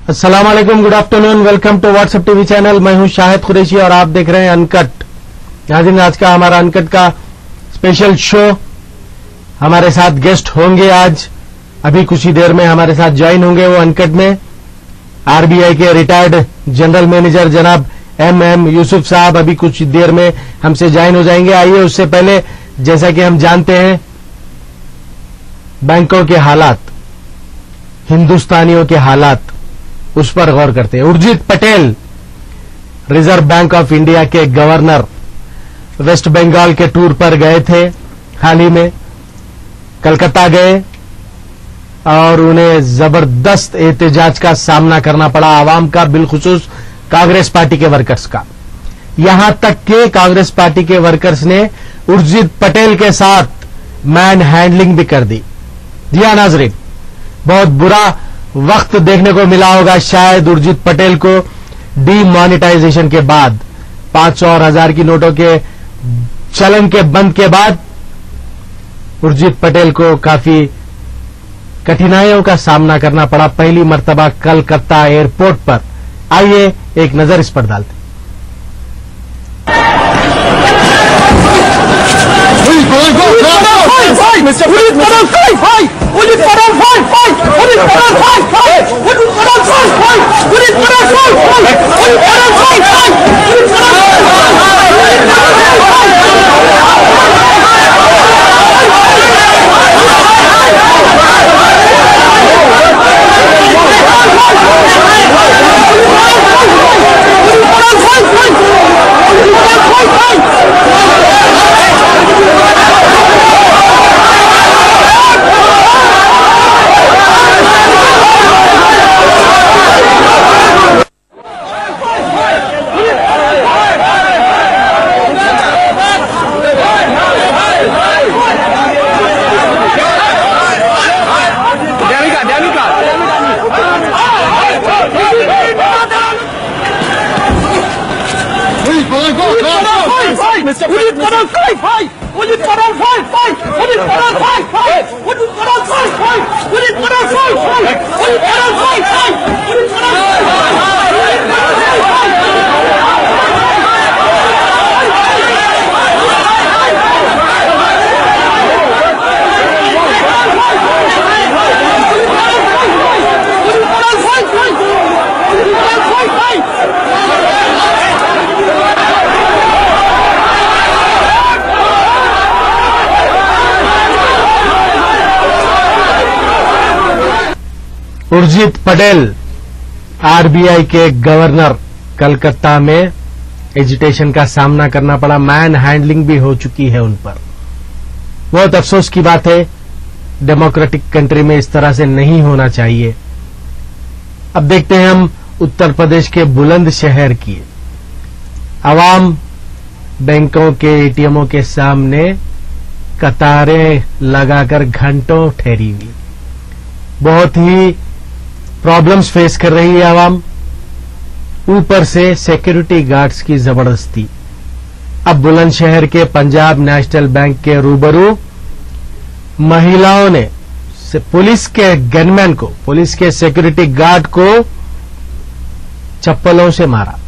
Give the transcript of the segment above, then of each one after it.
अस्सलाम वालेकुम, good afternoon, welcome to WhatsApp TV channel. मैं हूं शाहिद कुरैशी और आप देख रहे हैं अनकट। नाज़रीन, आज का हमारा अनकट का स्पेशल शो। हमारे साथ गेस्ट होंगे आज, अभी कुछ ही देर में हमारे साथ ज्वाइन होंगे वो अनकट में। आरबीआई के रिटायर्ड जनरल मैनेजर जनाब एम यूसुफ साहब अभी कुछ देर में हमसे ज्वाइन हो जाएंगे। आइए, उससे पहले जैसा कि हम जानते हैं बैंकों के हालात, हिंदुस्तानियों के हालात, उस पर गौर करते हैं। Urjit Patel, reserve bank of India के गवर्नर, वेस्ट बंगाल के टूर पर गए थे। हाल ही में कलकत्ता गए और उन्हें जबरदस्त एहतजाज का सामना करना पड़ा, आवाम का, बिलखुसूस कांग्रेस पार्टी के वर्कर्स का। यहां तक कि कांग्रेस पार्टी के वर्कर्स ने उर्जित पटेल के साथ मैन हैंडलिंग भी कर दी। जी हां नाज़रीन, बहुत बुरा वक्त देखने को मिला होगा शायद उर्जित पटेल को डीमोनेटाइजेशन के बाद, 500 और 1000 की नोटों के चलन के बंद के बाद उर्जित पटेल को काफी कठिनाइयों का सामना करना पड़ा, पहली मर्तबा कलकत्ता एयरपोर्ट पर। आइए एक नजर इस पर डालते हैं। उर्जित पटेल, आरबीआई के गवर्नर, कलकत्ता में एजिटेशन का सामना करना पड़ा, मैन हैंडलिंग भी हो चुकी है उन पर। बहुत अफसोस की बात है, डेमोक्रेटिक कंट्री में इस तरह से नहीं होना चाहिए। अब देखते हैं हम उत्तर प्रदेश के बुलंदशहर की आवाम बैंकों के एटीएमों के सामने कतारें लगाकर घंटों ठहरी हुई, बहुत ही प्रॉब्लम्स फेस कर रही है आवाम। ऊपर से सिक्योरिटी गार्ड्स की जबरदस्ती। अब बुलंदशहर के पंजाब नेशनल बैंक के रूबरू महिलाओं ने पुलिस के गनमैन को, पुलिस के सिक्योरिटी गार्ड को चप्पलों से मारा।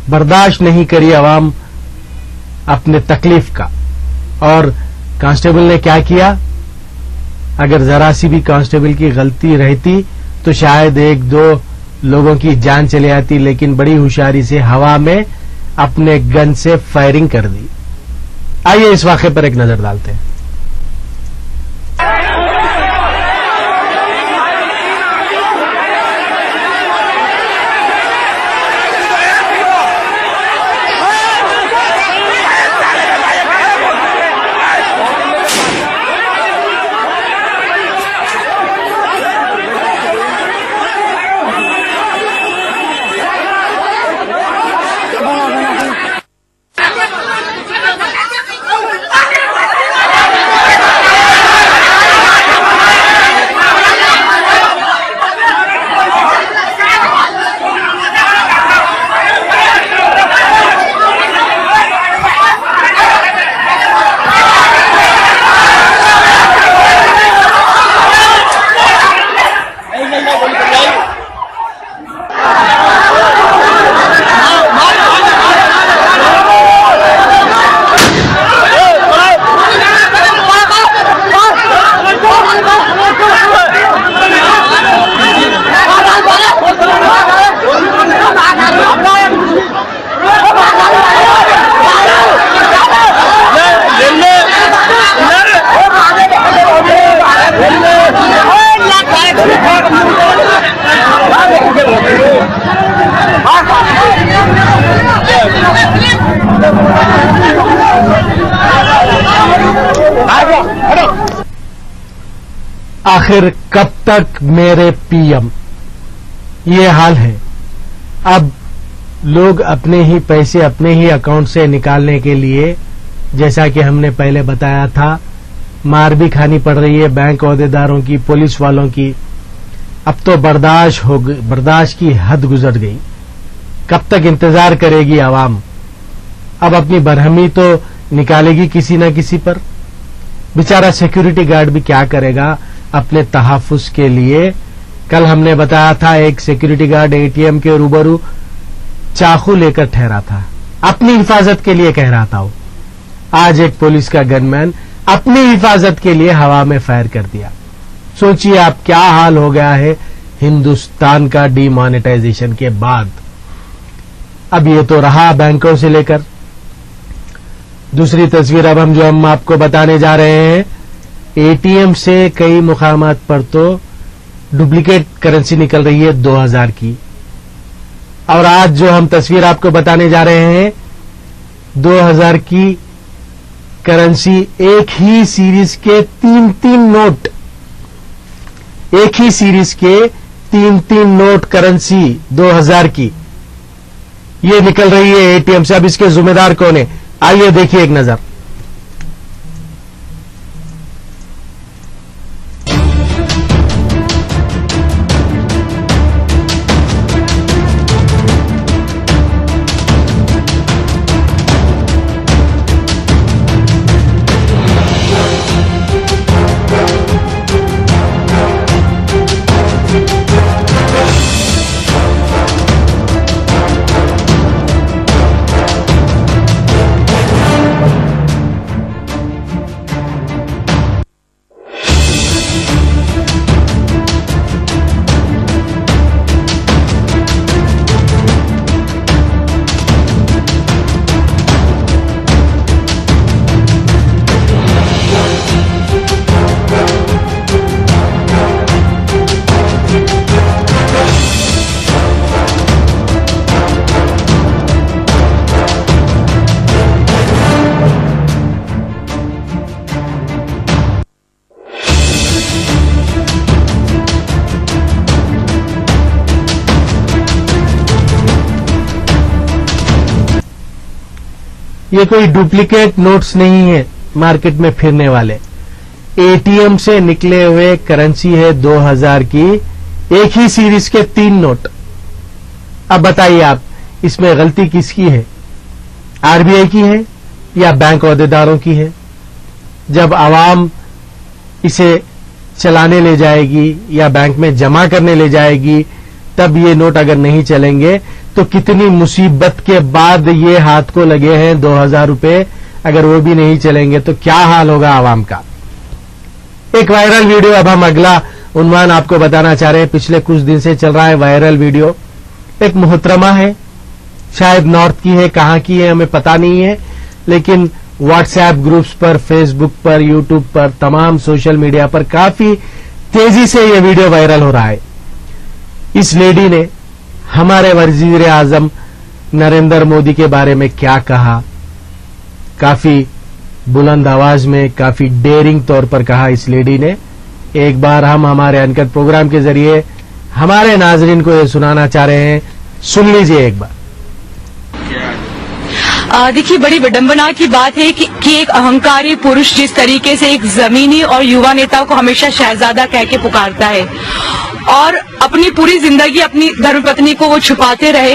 बर्दाश्त नहीं करी आवाम अपने तकलीफ का। और कांस्टेबल ने क्या किया? अगर जरा सी भी कांस्टेबल की गलती रहती तो शायद एक दो लोगों की जान चली आती, लेकिन बड़ी होशियारी से हवा में अपने गन से फायरिंग कर दी। आइए इस वाकये पर एक नजर डालते हैं। आखिर कब तक मेरे पीएम, ये हाल है। अब लोग अपने ही पैसे अपने ही अकाउंट से निकालने के लिए, जैसा कि हमने पहले बताया था, मार भी खानी पड़ रही है बैंक ओहदेदारों की, पुलिस वालों की। अब तो बर्दाश्त की हद गुजर गई। कब तक इंतजार करेगी आवाम? अब अपनी बरहमी तो निकालेगी किसी न किसी पर। बेचारा सिक्योरिटी गार्ड भी क्या करेगा अपने तहफ्फुज के लिए। कल हमने बताया था एक सिक्योरिटी गार्ड एटीएम के रूबरू चाकू लेकर ठहरा था, अपनी हिफाजत के लिए कह रहा था वो। आज एक पुलिस का गनमैन अपनी हिफाजत के लिए हवा में फायर कर दिया। सोचिए आप क्या हाल हो गया है हिंदुस्तान का डीमोनेटाइजेशन के बाद। अब ये तो रहा बैंकों से लेकर। दूसरी तस्वीर अब हम आपको बताने जा रहे हैं, एटीएम से कई मुकामात पर तो डुप्लीकेट करेंसी निकल रही है 2000 की। और आज जो हम तस्वीर आपको बताने जा रहे हैं, 2000 की करेंसी, एक ही सीरीज के 3-3 नोट, एक ही सीरीज के 3-3 नोट करेंसी 2000 की, ये निकल रही है एटीएम से। अब इसके जिम्मेदार कौन है, आइए देखिए एक नजर। ये कोई डुप्लीकेट नोट्स नहीं है मार्केट में फिरने वाले, एटीएम से निकले हुए करेंसी है 2000 की, एक ही सीरीज के 3 नोट। अब बताइए आप, इसमें गलती किसकी है, आरबीआई की है या बैंक ओहदेदारों की है? जब आवाम इसे चलाने ले जाएगी या बैंक में जमा करने ले जाएगी, तब ये नोट अगर नहीं चलेंगे तो कितनी मुसीबत के बाद ये हाथ को लगे हैं 2000 रुपए, अगर वो भी नहीं चलेंगे तो क्या हाल होगा आवाम का। एक वायरल वीडियो, अब हम अगला उन्वान आपको बताना चाह रहे हैं। पिछले कुछ दिन से चल रहा है वायरल वीडियो। एक मोहतरमा है, शायद नॉर्थ की है, कहां की है हमें पता नहीं है, लेकिन व्हाट्सएप ग्रुप्स पर, फेसबुक पर, यूट्यूब पर, तमाम सोशल मीडिया पर काफी तेजी से यह वीडियो वायरल हो रहा है। इस लेडी ने हमारे वजीर आजम नरेंद्र मोदी के बारे में क्या कहा, काफी बुलंद आवाज में, काफी डेयरिंग तौर पर कहा इस लेडी ने। एक बार हम हमारे अनकट प्रोग्राम के जरिए हमारे नाजरीन को ये सुनाना चाह रहे हैं, सुन लीजिए एक बार। देखिए, बड़ी विडंबना की बात है कि एक अहंकारी पुरुष जिस तरीके से एक जमीनी और युवा नेता को हमेशा शहजादा कह के पुकारता है और अपनी पूरी जिंदगी अपनी धर्मपत्नी को वो छुपाते रहे,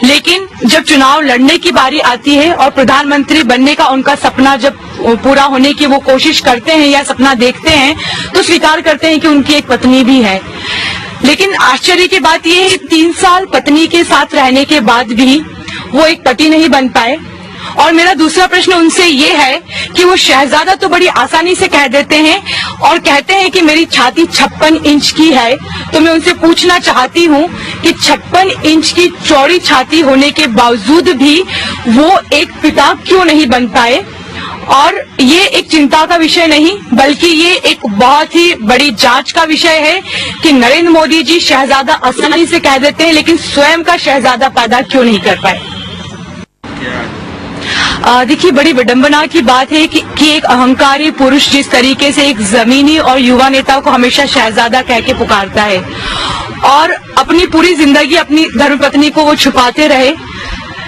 लेकिन जब चुनाव लड़ने की बारी आती है और प्रधानमंत्री बनने का उनका सपना जब पूरा होने की वो कोशिश करते हैं या सपना देखते हैं, तो स्वीकार करते हैं कि उनकी एक पत्नी भी है। लेकिन आश्चर्य की बात यह है, 3 साल पत्नी के साथ रहने के बाद भी वो एक पति नहीं बन पाए। और मेरा दूसरा प्रश्न उनसे ये है कि वो शहजादा तो बड़ी आसानी से कह देते हैं और कहते हैं कि मेरी छाती 56 इंच की है, तो मैं उनसे पूछना चाहती हूँ कि 56 इंच की चौड़ी छाती होने के बावजूद भी वो एक पिता क्यों नहीं बन पाए। और ये एक चिंता का विषय नहीं, बल्कि ये एक बहुत ही बड़ी जांच का विषय है कि नरेंद्र मोदी जी शहजादा आसानी से कह देते हैं, लेकिन स्वयं का शहजादा पैदा क्यों नहीं कर पाए। देखिए, बड़ी विडंबना की बात है कि एक अहंकारी पुरुष जिस तरीके से एक जमीनी और युवा नेता को हमेशा शहजादा कह के पुकारता है और अपनी पूरी जिंदगी अपनी धर्मपत्नी को वो छुपाते रहे,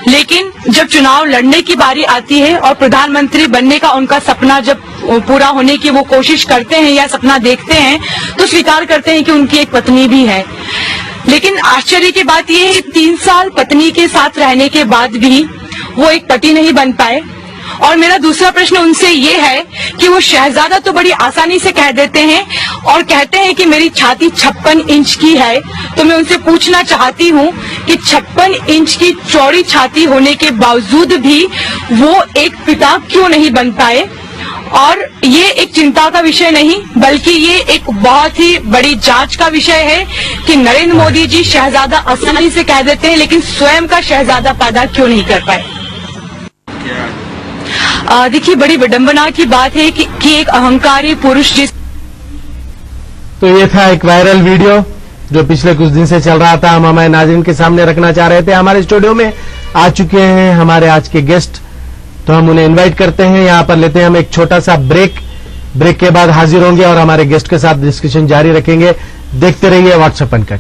लेकिन जब चुनाव लड़ने की बारी आती है और प्रधानमंत्री बनने का उनका सपना जब पूरा होने की वो कोशिश करते हैं या सपना देखते हैं, तो स्वीकार करते हैं कि उनकी एक पत्नी भी है। लेकिन आश्चर्य की बात यह है कि 3 साल पत्नी के साथ रहने के बाद भी वो एक पति नहीं बन पाए। और मेरा दूसरा प्रश्न उनसे ये है कि वो शहजादा तो बड़ी आसानी से कह देते हैं और कहते हैं कि मेरी छाती 56 इंच की है, तो मैं उनसे पूछना चाहती हूँ कि 56 इंच की चौड़ी छाती होने के बावजूद भी वो एक पिता क्यों नहीं बन पाए। और ये एक चिंता का विषय नहीं, बल्कि ये एक बहुत ही बड़ी जांच का विषय है कि नरेंद्र मोदी जी शहजादा आसानी से कह देते हैं, लेकिन स्वयं का शहजादा पैदा क्यों नहीं कर पाए। देखिए, बड़ी विडंबना की बात है कि एक अहंकारी पुरुष जिस तो ये था एक वायरल वीडियो जो पिछले कुछ दिन से चल रहा था। हम हमारे नाज़रीन के सामने रखना चाह रहे थे। हमारे स्टूडियो में आ चुके हैं हमारे आज के गेस्ट, तो हम उन्हें इनवाइट करते हैं। यहां पर लेते हैं हम एक छोटा सा ब्रेक के बाद हाजिर होंगे और हमारे गेस्ट के साथ डिस्कशन जारी रखेंगे। देखते रहिए व्हाट्सएप अनकट।